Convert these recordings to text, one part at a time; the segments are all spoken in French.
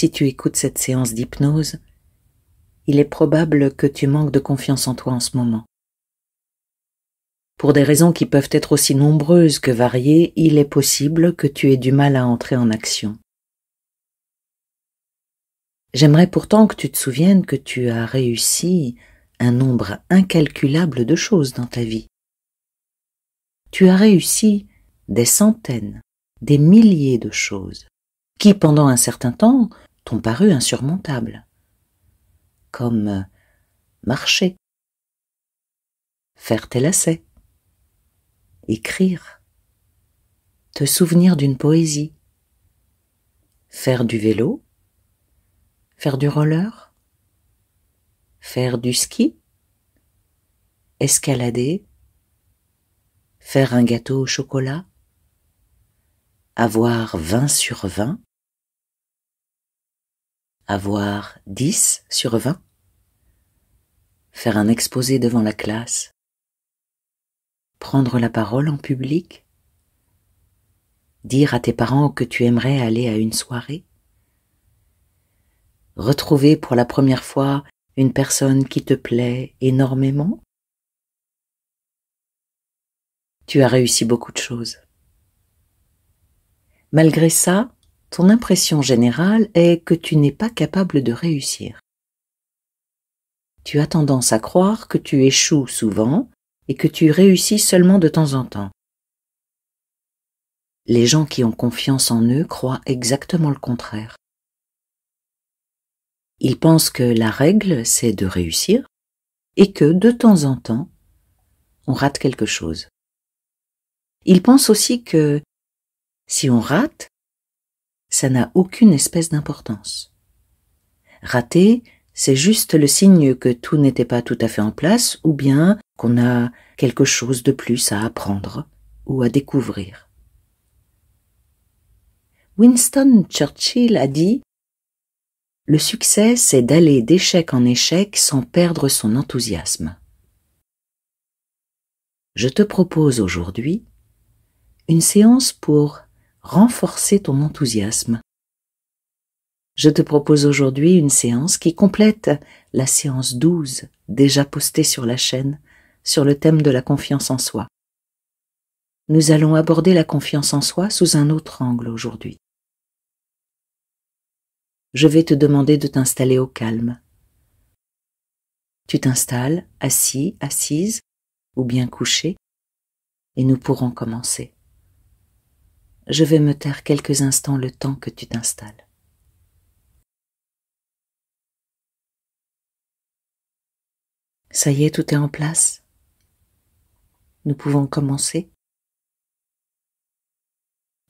si tu écoutes cette séance d'hypnose, il est probable que tu manques de confiance en toi en ce moment. Pour des raisons qui peuvent être aussi nombreuses que variées, il est possible que tu aies du mal à entrer en action. J'aimerais pourtant que tu te souviennes que tu as réussi un nombre incalculable de choses dans ta vie. Tu as réussi des centaines, des milliers de choses qui, pendant un certain temps, t'ont paru insurmontables, comme marcher, faire tes lacets, écrire, te souvenir d'une poésie, faire du vélo, faire du roller, faire du ski, escalader, faire un gâteau au chocolat, avoir 20 sur 20, avoir 10 sur 20, faire un exposé devant la classe, prendre la parole en public, dire à tes parents que tu aimerais aller à une soirée, retrouver pour la première fois une personne qui te plaît énormément. Tu as réussi beaucoup de choses. Malgré ça, ton impression générale est que tu n'es pas capable de réussir. Tu as tendance à croire que tu échoues souvent et que tu réussis seulement de temps en temps. Les gens qui ont confiance en eux croient exactement le contraire. Ils pensent que la règle, c'est de réussir et que, de temps en temps, on rate quelque chose. Ils pensent aussi que, si on rate, ça n'a aucune espèce d'importance. Rater, c'est juste le signe que tout n'était pas tout à fait en place ou bien qu'on a quelque chose de plus à apprendre ou à découvrir. Winston Churchill a dit « Le succès, c'est d'aller d'échec en échec sans perdre son enthousiasme. » Je te propose aujourd'hui une séance pour renforcer ton enthousiasme. Je te propose aujourd'hui une séance qui complète la séance 12 déjà postée sur la chaîne sur le thème de la confiance en soi. Nous allons aborder la confiance en soi sous un autre angle aujourd'hui. Je vais te demander de t'installer au calme. Tu t'installes assis, assise ou bien couché et nous pourrons commencer. Je vais me taire quelques instants le temps que tu t'installes. Ça y est, tout est en place. Nous pouvons commencer.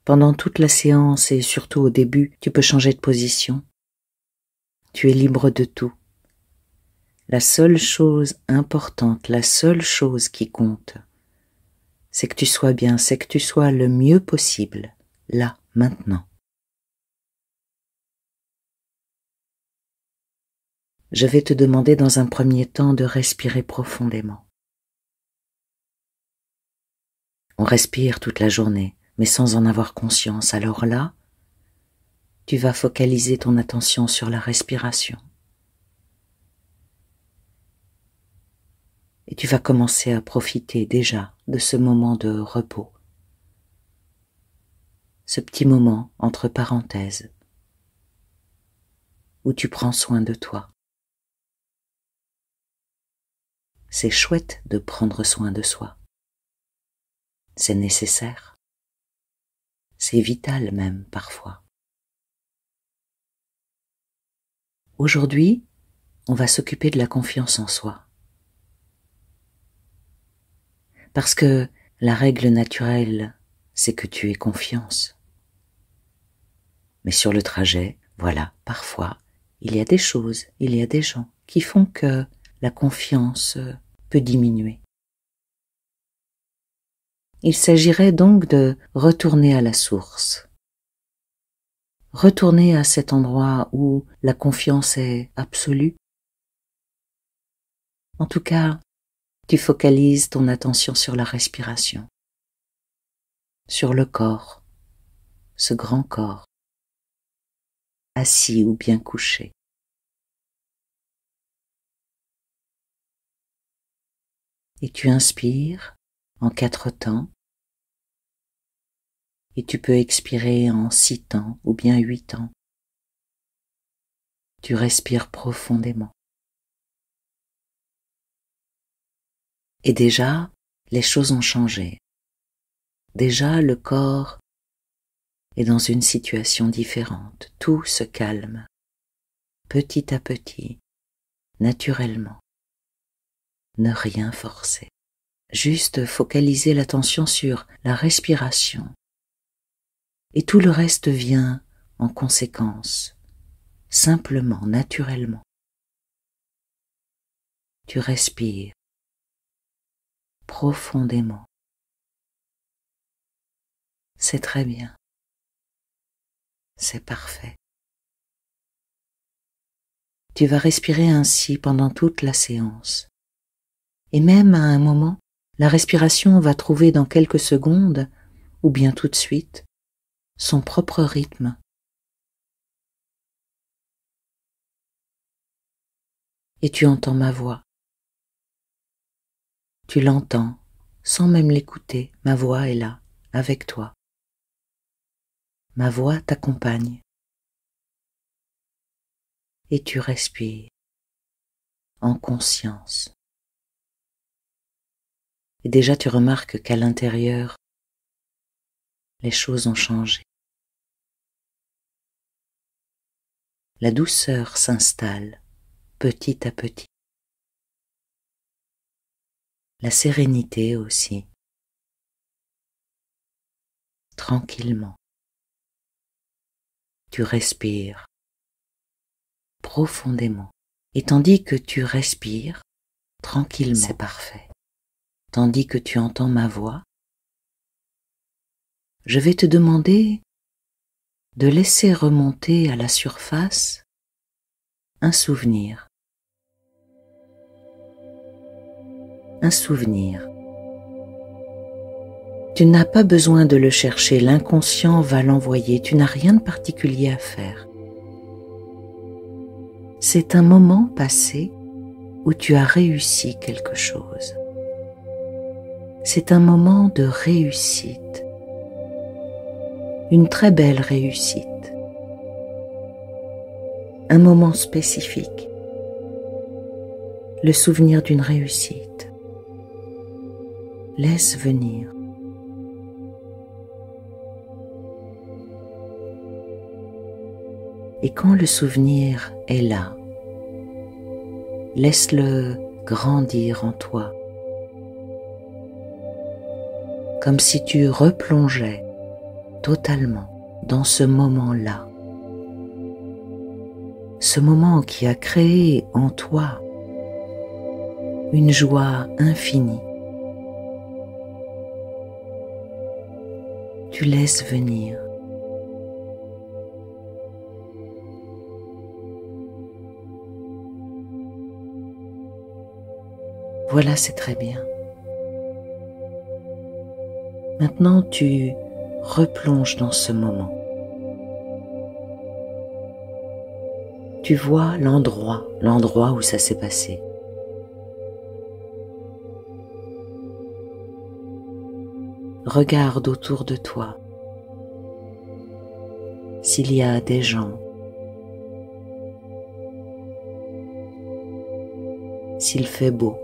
Pendant toute la séance et surtout au début, tu peux changer de position. Tu es libre de tout. La seule chose importante, la seule chose qui compte, c'est que tu sois bien, c'est que tu sois le mieux possible, là, maintenant. Je vais te demander dans un premier temps de respirer profondément. On respire toute la journée, mais sans en avoir conscience. Alors là, tu vas focaliser ton attention sur la respiration. Et tu vas commencer à profiter déjà de ce moment de repos. Ce petit moment entre parenthèses où tu prends soin de toi. C'est chouette de prendre soin de soi. C'est nécessaire. C'est vital même parfois. Aujourd'hui, on va s'occuper de la confiance en soi. Parce que la règle naturelle, c'est que tu aies confiance. Mais sur le trajet, voilà, parfois, il y a des choses, il y a des gens qui font que la confiance peut diminuer. Il s'agirait donc de retourner à la source. Retourner à cet endroit où la confiance est absolue. En tout cas, tu focalises ton attention sur la respiration, sur le corps, ce grand corps. assis ou bien couché. Et tu inspires en 4 temps, et tu peux expirer en 6 temps ou bien 8 temps. Tu respires profondément. Et déjà, les choses ont changé. Déjà, le corps est dans une situation différente. Tout se calme, petit à petit, naturellement. Ne rien forcer. Juste focaliser l'attention sur la respiration. Et tout le reste vient en conséquence, simplement, naturellement. Tu respires profondément. C'est très bien. C'est parfait. Tu vas respirer ainsi pendant toute la séance. Et même à un moment, la respiration va trouver dans quelques secondes, ou bien tout de suite, son propre rythme. Et tu entends ma voix. Tu l'entends, sans même l'écouter, ma voix est là, avec toi. Ma voix t'accompagne. Et tu respires, en conscience. Et déjà tu remarques qu'à l'intérieur, les choses ont changé. La douceur s'installe petit à petit. La sérénité aussi. Tranquillement. Tu respires profondément. Et tandis que tu respires tranquillement, c'est parfait. Tandis que tu entends ma voix, je vais te demander de laisser remonter à la surface un souvenir. Un souvenir. Tu n'as pas besoin de le chercher, l'inconscient va l'envoyer, tu n'as rien de particulier à faire. C'est un moment passé où tu as réussi quelque chose. C'est un moment de réussite, une très belle réussite, un moment spécifique, le souvenir d'une réussite. Laisse venir. Et quand le souvenir est là, laisse-le grandir en toi, comme si tu replongeais totalement dans ce moment-là, ce moment qui a créé en toi une joie infinie. Tu laisses venir. Voilà, c'est très bien. Maintenant, tu replonges dans ce moment. Tu vois l'endroit où ça s'est passé. Regarde autour de toi s'il y a des gens, s'il fait beau.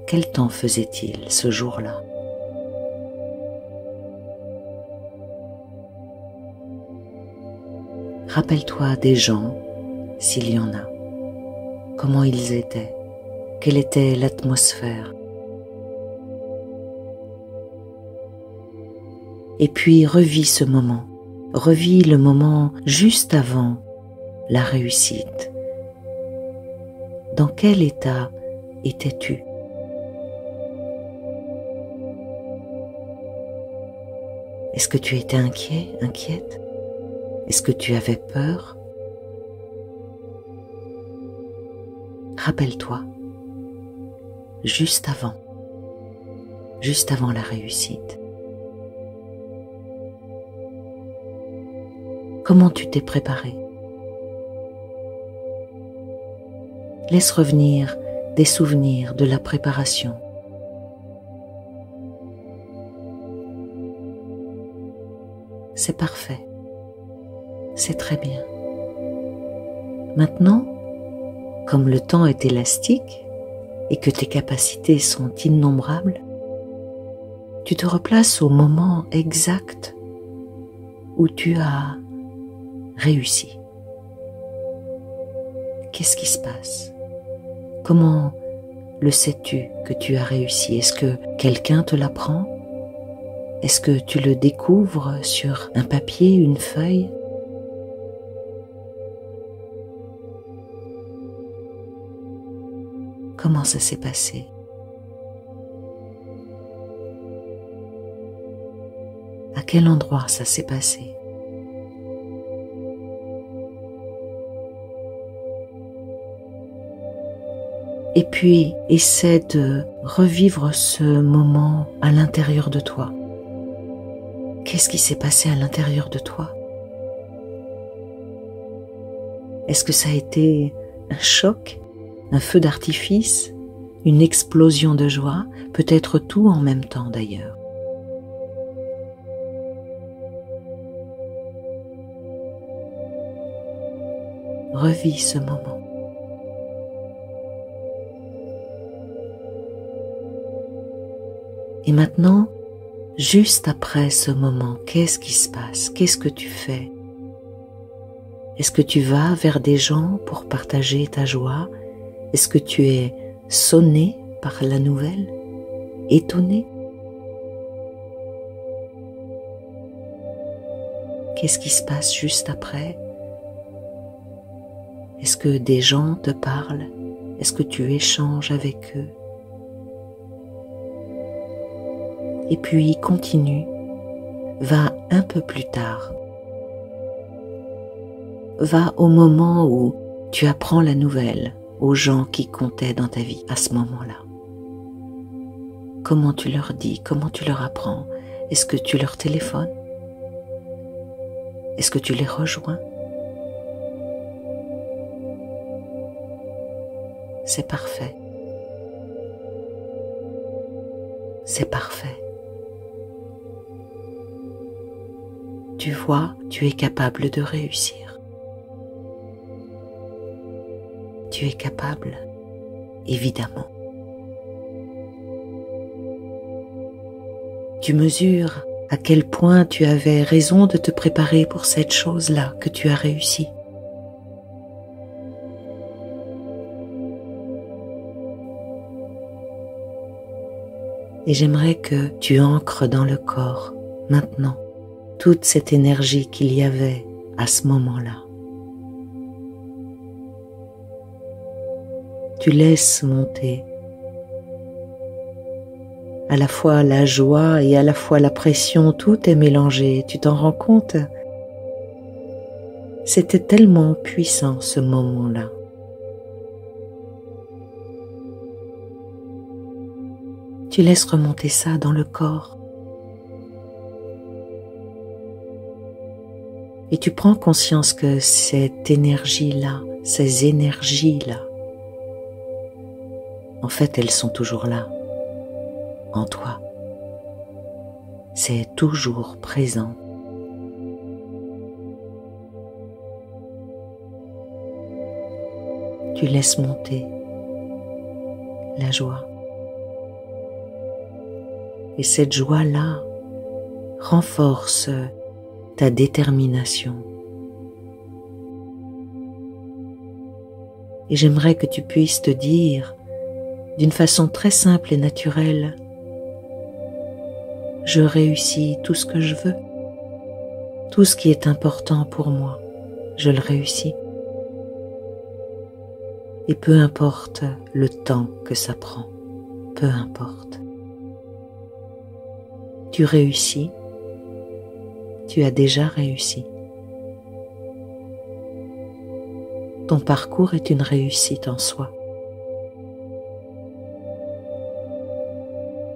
Quel temps faisait-il ce jour-là? Rappelle-toi des gens, s'il y en a, comment ils étaient, quelle était l'atmosphère. Et puis revis ce moment, revis le moment juste avant la réussite. Dans quel état étais-tu? Est-ce que tu étais inquiet, inquiète? Est-ce que tu avais peur? Rappelle-toi, juste avant la réussite. Comment tu t'es préparé? Laisse revenir des souvenirs de la préparation. C'est parfait. C'est très bien. Maintenant, comme le temps est élastique et que tes capacités sont innombrables, tu te replaces au moment exact où tu as réussi. Qu'est-ce qui se passe? Comment le sais-tu que tu as réussi? Est-ce que quelqu'un te l'apprend? Est-ce que tu le découvres sur un papier, une feuille? Comment ça s'est passé? À quel endroit ça s'est passé? Et puis, essaie de revivre ce moment à l'intérieur de toi. Qu'est-ce qui s'est passé à l'intérieur de toi? Est-ce que ça a été un choc, un feu d'artifice, une explosion de joie, peut-être tout en même temps d'ailleurs? Revis ce moment. Et maintenant, juste après ce moment, qu'est-ce qui se passe? Qu'est-ce que tu fais? Est-ce que tu vas vers des gens pour partager ta joie? Est-ce que tu es sonné par la nouvelle? Étonné? Qu'est-ce qui se passe juste après? Est-ce que des gens te parlent? Est-ce que tu échanges avec eux? Et puis continue, va un peu plus tard. Va au moment où tu apprends la nouvelle aux gens qui comptaient dans ta vie à ce moment-là. Comment tu leur dis? Comment tu leur apprends? Est-ce que tu leur téléphones? Est-ce que tu les rejoins? C'est parfait. C'est parfait. Tu vois, tu es capable de réussir. Tu es capable, évidemment. Tu mesures à quel point tu avais raison de te préparer pour cette chose-là que tu as réussi. Et j'aimerais que tu ancres dans le corps, maintenant, toute cette énergie qu'il y avait à ce moment-là. Tu laisses monter à la fois la joie et à la fois la pression, tout est mélangé, tu t'en rends compte? C'était tellement puissant ce moment-là. Tu laisses remonter ça dans le corps. Et tu prends conscience que cette énergie-là, ces énergies-là, en fait, elles sont toujours là, en toi. C'est toujours présent. Tu laisses monter la joie. Et cette joie-là renforce ta détermination. Et j'aimerais que tu puisses te dire, d'une façon très simple et naturelle, je réussis tout ce que je veux, tout ce qui est important pour moi, je le réussis. Et peu importe le temps que ça prend, peu importe. Tu réussis, tu as déjà réussi. Ton parcours est une réussite en soi.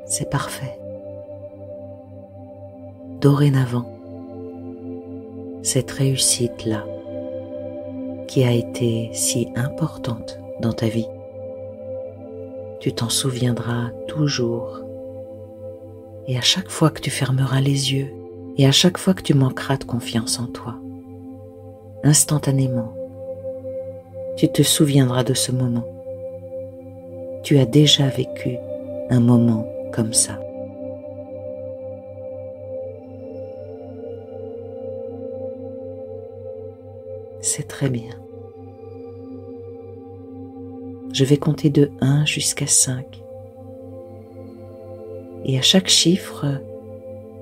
C'est parfait. Dorénavant, cette réussite-là, qui a été si importante dans ta vie. Tu t'en souviendras toujours. Et à chaque fois que tu fermeras les yeux, et à chaque fois que tu manqueras de confiance en toi, instantanément, tu te souviendras de ce moment. Tu as déjà vécu un moment comme ça. C'est très bien. Je vais compter de 1 jusqu'à 5. Et à chaque chiffre,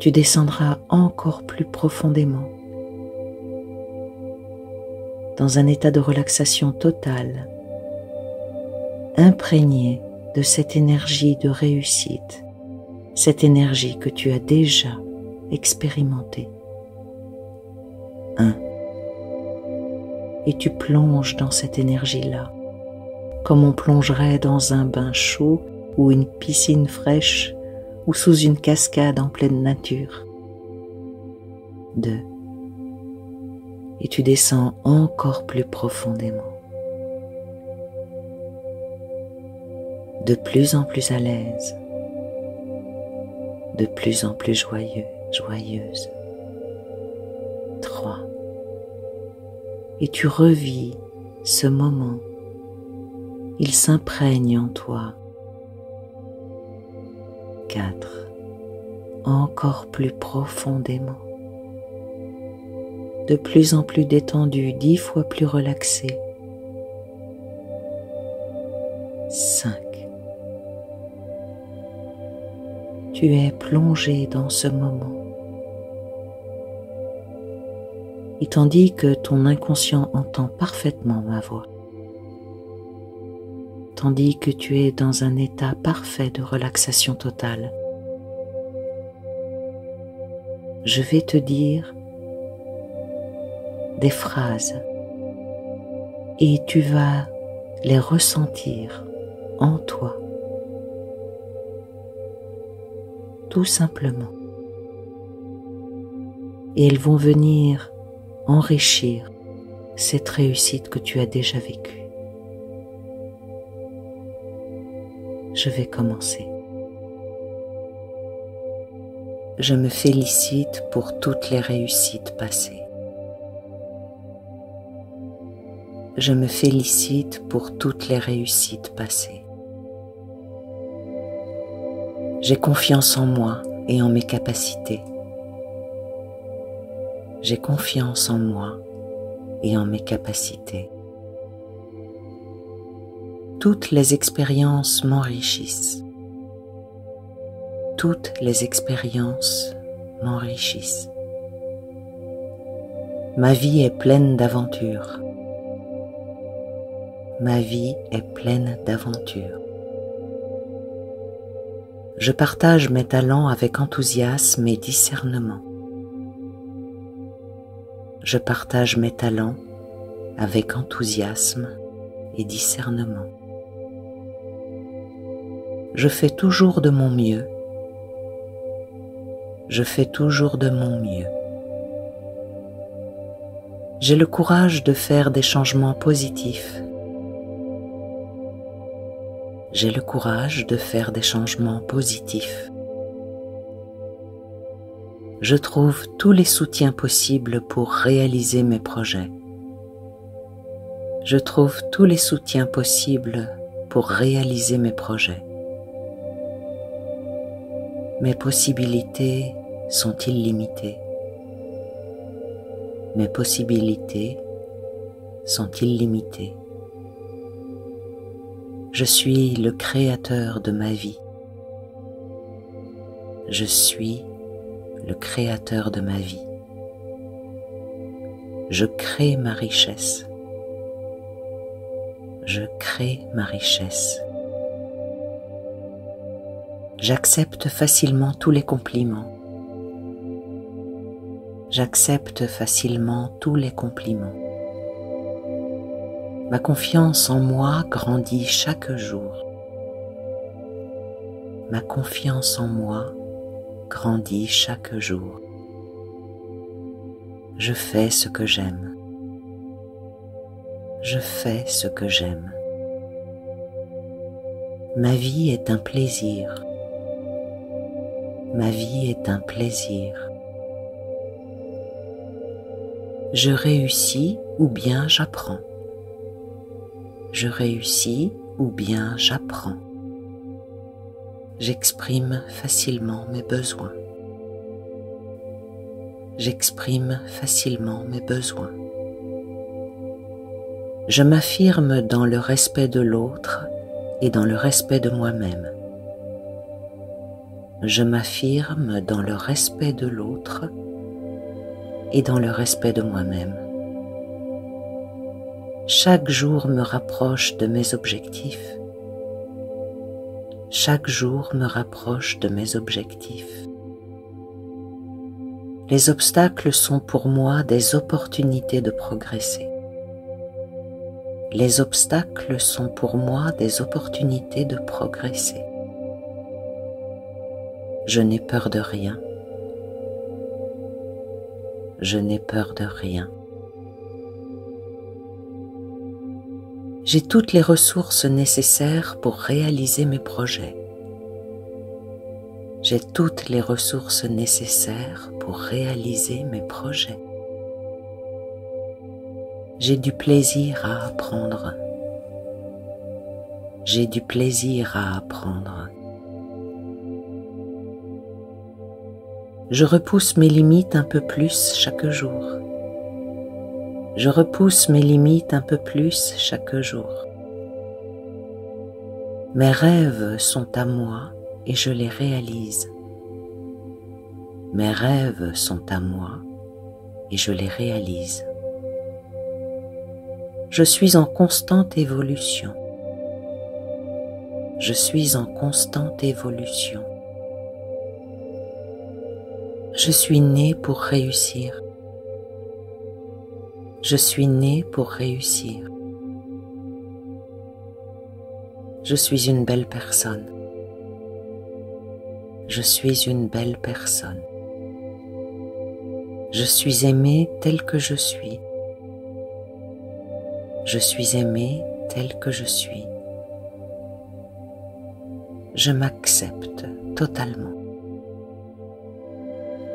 tu descendras encore plus profondément dans un état de relaxation totale, imprégné de cette énergie de réussite, cette énergie que tu as déjà expérimentée. 1. Et tu plonges dans cette énergie-là, comme on plongerait dans un bain chaud ou une piscine fraîche ou sous une cascade en pleine nature. 2. Et tu descends encore plus profondément, de plus en plus à l'aise, de plus en plus joyeux, joyeuse. 3. Et tu revis ce moment, il s'imprègne en toi. 4. Encore plus profondément, de plus en plus détendu, 10 fois plus relaxé. 5. Tu es plongé dans ce moment. Et tandis que ton inconscient entend parfaitement ma voix, tandis que tu es dans un état parfait de relaxation totale, je vais te dire des phrases et tu vas les ressentir en toi, tout simplement. Et elles vont venir enrichir cette réussite que tu as déjà vécue. Je vais commencer. Je me félicite pour toutes les réussites passées. Je me félicite pour toutes les réussites passées. J'ai confiance en moi et en mes capacités. J'ai confiance en moi et en mes capacités. Toutes les expériences m'enrichissent. Toutes les expériences m'enrichissent. Ma vie est pleine d'aventures. Ma vie est pleine d'aventures. Je partage mes talents avec enthousiasme et discernement. Je partage mes talents avec enthousiasme et discernement. Je fais toujours de mon mieux. Je fais toujours de mon mieux. J'ai le courage de faire des changements positifs. J'ai le courage de faire des changements positifs. Je trouve tous les soutiens possibles pour réaliser mes projets. Je trouve tous les soutiens possibles pour réaliser mes projets. Mes possibilités sont illimitées. Mes possibilités sont illimitées. Je suis le créateur de ma vie. Je suis le créateur de ma vie. Je crée ma richesse. Je crée ma richesse. J'accepte facilement tous les compliments. J'accepte facilement tous les compliments. Ma confiance en moi grandit chaque jour. Ma confiance en moi grandit chaque jour. Je fais ce que j'aime. Je fais ce que j'aime. Ma vie est un plaisir. Ma vie est un plaisir. Je réussis ou bien j'apprends. Je réussis ou bien j'apprends. J'exprime facilement mes besoins. J'exprime facilement mes besoins. Je m'affirme dans le respect de l'autre et dans le respect de moi-même. Je m'affirme dans le respect de l'autre et dans le respect de moi-même. Chaque jour me rapproche de mes objectifs. Chaque jour me rapproche de mes objectifs. Les obstacles sont pour moi des opportunités de progresser. Les obstacles sont pour moi des opportunités de progresser. Je n'ai peur de rien. Je n'ai peur de rien. J'ai toutes les ressources nécessaires pour réaliser mes projets. J'ai toutes les ressources nécessaires pour réaliser mes projets. J'ai du plaisir à apprendre. J'ai du plaisir à apprendre. Je repousse mes limites un peu plus chaque jour. Je repousse mes limites un peu plus chaque jour. Mes rêves sont à moi et je les réalise. Mes rêves sont à moi et je les réalise. Je suis en constante évolution. Je suis en constante évolution. Je suis né pour réussir. Je suis né pour réussir. Je suis une belle personne. Je suis une belle personne. Je suis aimé tel que je suis. Je suis aimé tel que je suis. Je m'accepte totalement.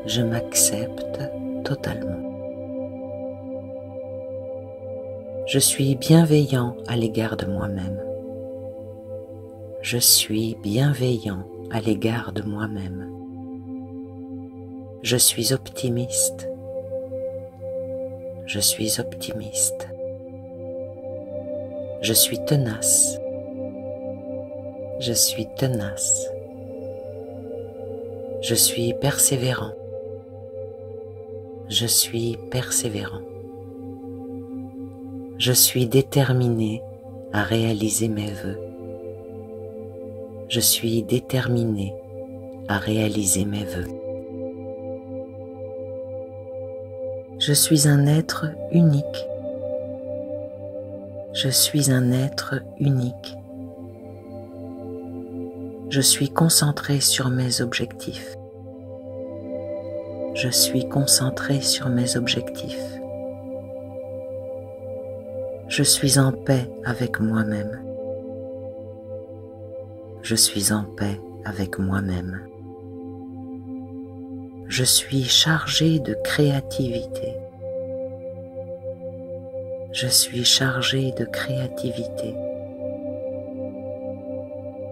Je m'accepte totalement. Je suis bienveillant à l'égard de moi-même. Je suis bienveillant à l'égard de moi-même. Je suis optimiste. Je suis optimiste. Je suis tenace. Je suis tenace. Je suis persévérant. Je suis persévérant. Je suis déterminé à réaliser mes vœux. Je suis déterminé à réaliser mes vœux. Je suis un être unique. Je suis un être unique. Je suis concentré sur mes objectifs. Je suis concentré sur mes objectifs. Je suis en paix avec moi-même. Je suis en paix avec moi-même. Je suis chargé de créativité. Je suis chargé de créativité.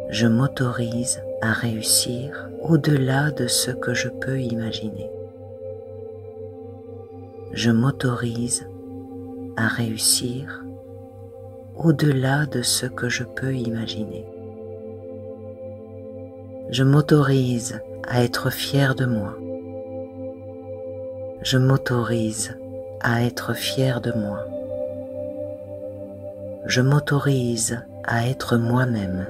Je m'autorise à réussir au-delà de ce que je peux imaginer. Je m'autorise à réussir au-delà de ce que je peux imaginer. Je m'autorise à être fier de moi. Je m'autorise à être fier de moi. Je m'autorise à être moi-même.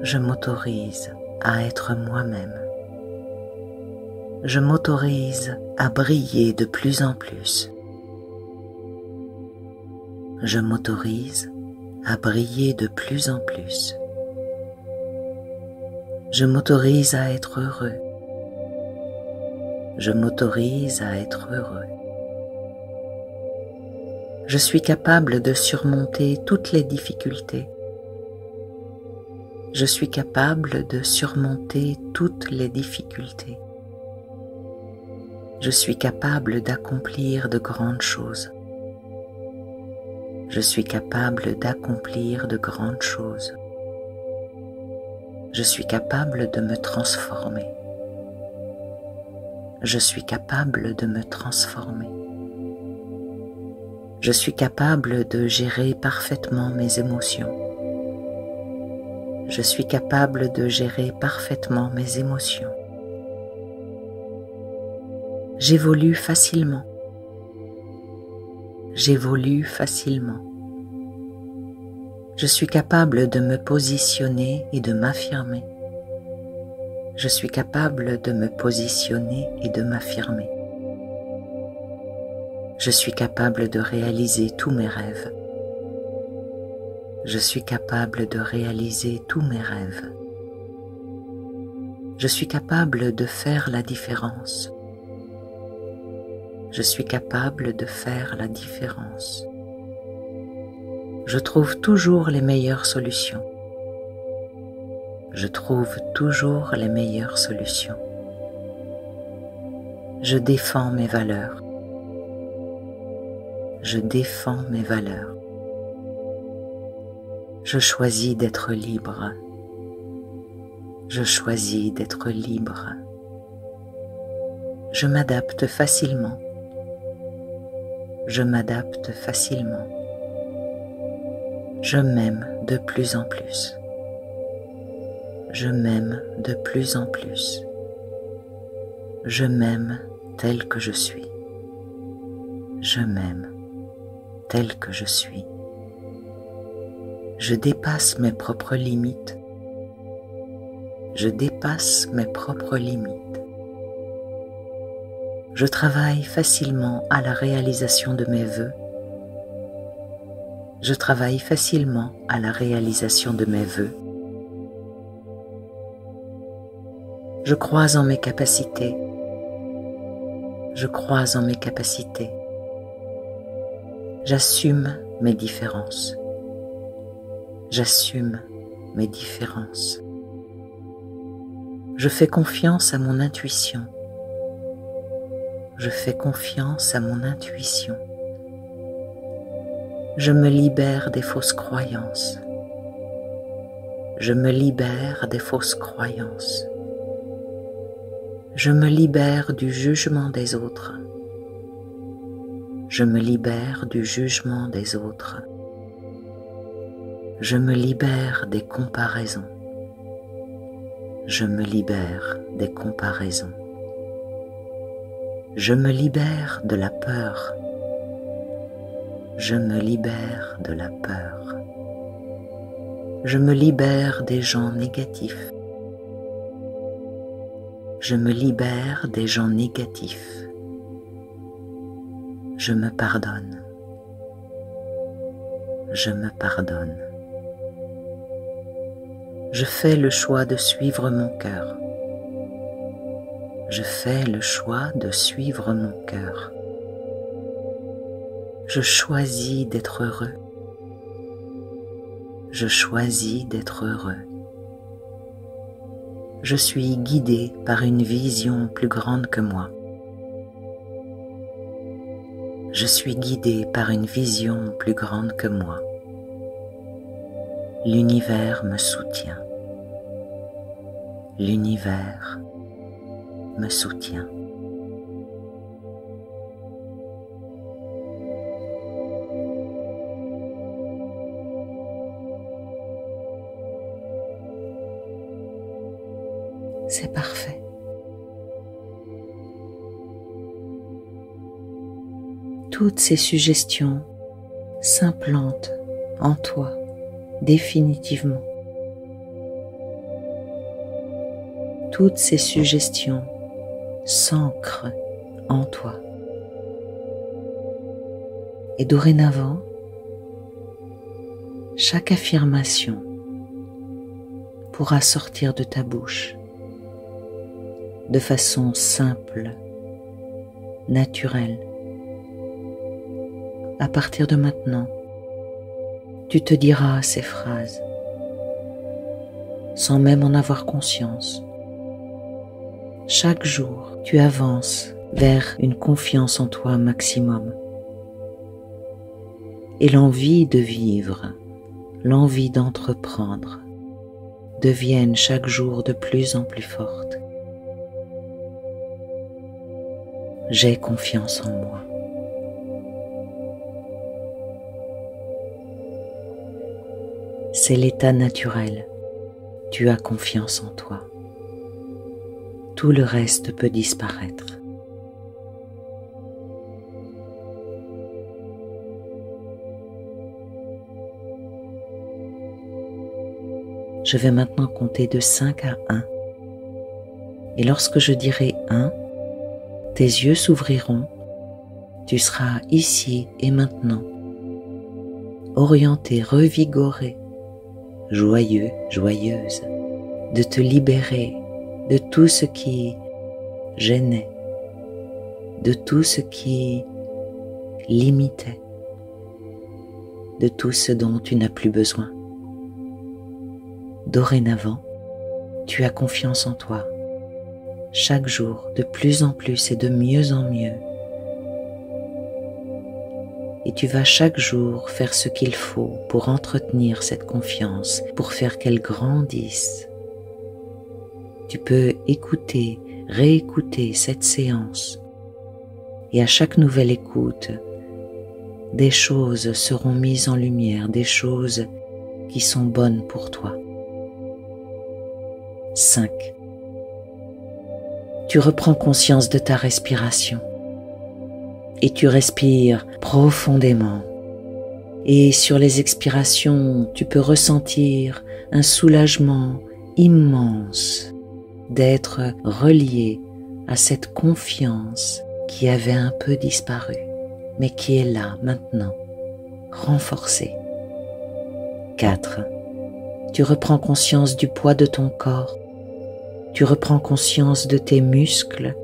Je m'autorise à être moi-même. Je m'autorise à briller de plus en plus. Je m'autorise à briller de plus en plus. Je m'autorise à être heureux. Je m'autorise à être heureux. Je suis capable de surmonter toutes les difficultés. Je suis capable de surmonter toutes les difficultés. Je suis capable d'accomplir de grandes choses. Je suis capable d'accomplir de grandes choses. Je suis capable de me transformer. Je suis capable de me transformer. Je suis capable de gérer parfaitement mes émotions. Je suis capable de gérer parfaitement mes émotions. J'évolue facilement. J'évolue facilement. Je suis capable de me positionner et de m'affirmer. Je suis capable de me positionner et de m'affirmer. Je suis capable de réaliser tous mes rêves. Je suis capable de réaliser tous mes rêves. Je suis capable de faire la différence. Je suis capable de faire la différence. Je trouve toujours les meilleures solutions. Je trouve toujours les meilleures solutions. Je défends mes valeurs. Je défends mes valeurs. Je choisis d'être libre. Je choisis d'être libre. Je m'adapte facilement. Je m'adapte facilement. Je m'aime de plus en plus. Je m'aime de plus en plus. Je m'aime tel que je suis. Je m'aime tel que je suis. Je dépasse mes propres limites. Je dépasse mes propres limites. Je travaille facilement à la réalisation de mes vœux. Je travaille facilement à la réalisation de mes vœux. Je crois en mes capacités. Je crois en mes capacités. J'assume mes différences. J'assume mes différences. Je fais confiance à mon intuition. Je fais confiance à mon intuition. Je me libère des fausses croyances. Je me libère des fausses croyances. Je me libère du jugement des autres. Je me libère du jugement des autres. Je me libère des comparaisons. Je me libère des comparaisons. Je me libère de la peur. Je me libère de la peur. Je me libère des gens négatifs. Je me libère des gens négatifs. Je me pardonne. Je me pardonne. Je fais le choix de suivre mon cœur. Je fais le choix de suivre mon cœur. Je choisis d'être heureux. Je choisis d'être heureux. Je suis guidé par une vision plus grande que moi. Je suis guidé par une vision plus grande que moi. L'univers me soutient. L'univers me soutient. C'est parfait. Toutes ces suggestions s'implantent en toi définitivement. Toutes ces suggestions s'ancrent en toi. Et dorénavant, chaque affirmation pourra sortir de ta bouche de façon simple, naturelle. À partir de maintenant, tu te diras ces phrases. sans même en avoir conscience. Chaque jour, tu avances vers une confiance en toi maximum. Et l'envie de vivre, l'envie d'entreprendre, deviennent chaque jour de plus en plus fortes. J'ai confiance en moi. C'est l'état naturel. Tu as confiance en toi. Tout le reste peut disparaître. Je vais maintenant compter de 5 à 1. Et lorsque je dirai 1, tes yeux s'ouvriront. Tu seras ici et maintenant, orienté, revigoré, joyeux, joyeuse, de te libérer de tout ce qui gênait, de tout ce qui limitait, de tout ce dont tu n'as plus besoin. Dorénavant, tu as confiance en toi, chaque jour de plus en plus et de mieux en mieux. Et tu vas chaque jour faire ce qu'il faut pour entretenir cette confiance, pour faire qu'elle grandisse. Tu peux écouter, réécouter cette séance. Et à chaque nouvelle écoute, des choses seront mises en lumière, des choses qui sont bonnes pour toi. 5. Tu reprends conscience de ta respiration et tu respires profondément. Et sur les expirations, tu peux ressentir un soulagement immense d'être relié à cette confiance qui avait un peu disparu, mais qui est là maintenant, renforcée. 4. Tu reprends conscience du poids de ton corps. Tu reprends conscience de tes muscles,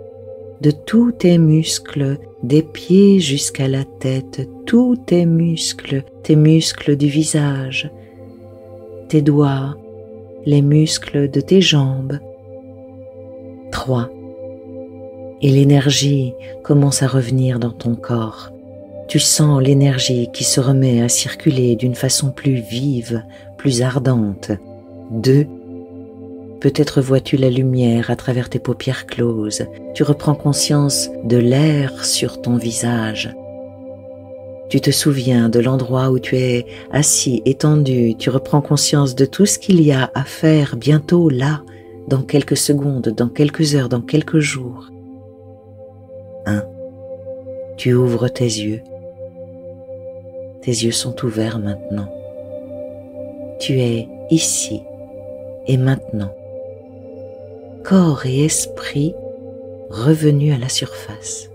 de tous tes muscles, des pieds jusqu'à la tête, tous tes muscles du visage, tes doigts, les muscles de tes jambes. 3. Et l'énergie commence à revenir dans ton corps. Tu sens l'énergie qui se remet à circuler d'une façon plus vive, plus ardente. 2. Peut-être vois-tu la lumière à travers tes paupières closes. Tu reprends conscience de l'air sur ton visage. Tu te souviens de l'endroit où tu es assis, étendu. Tu reprends conscience de tout ce qu'il y a à faire bientôt là, dans quelques secondes, dans quelques heures, dans quelques jours. 1. Tu ouvres tes yeux. Tes yeux sont ouverts maintenant. Tu es ici et maintenant. Corps et esprit revenus à la surface.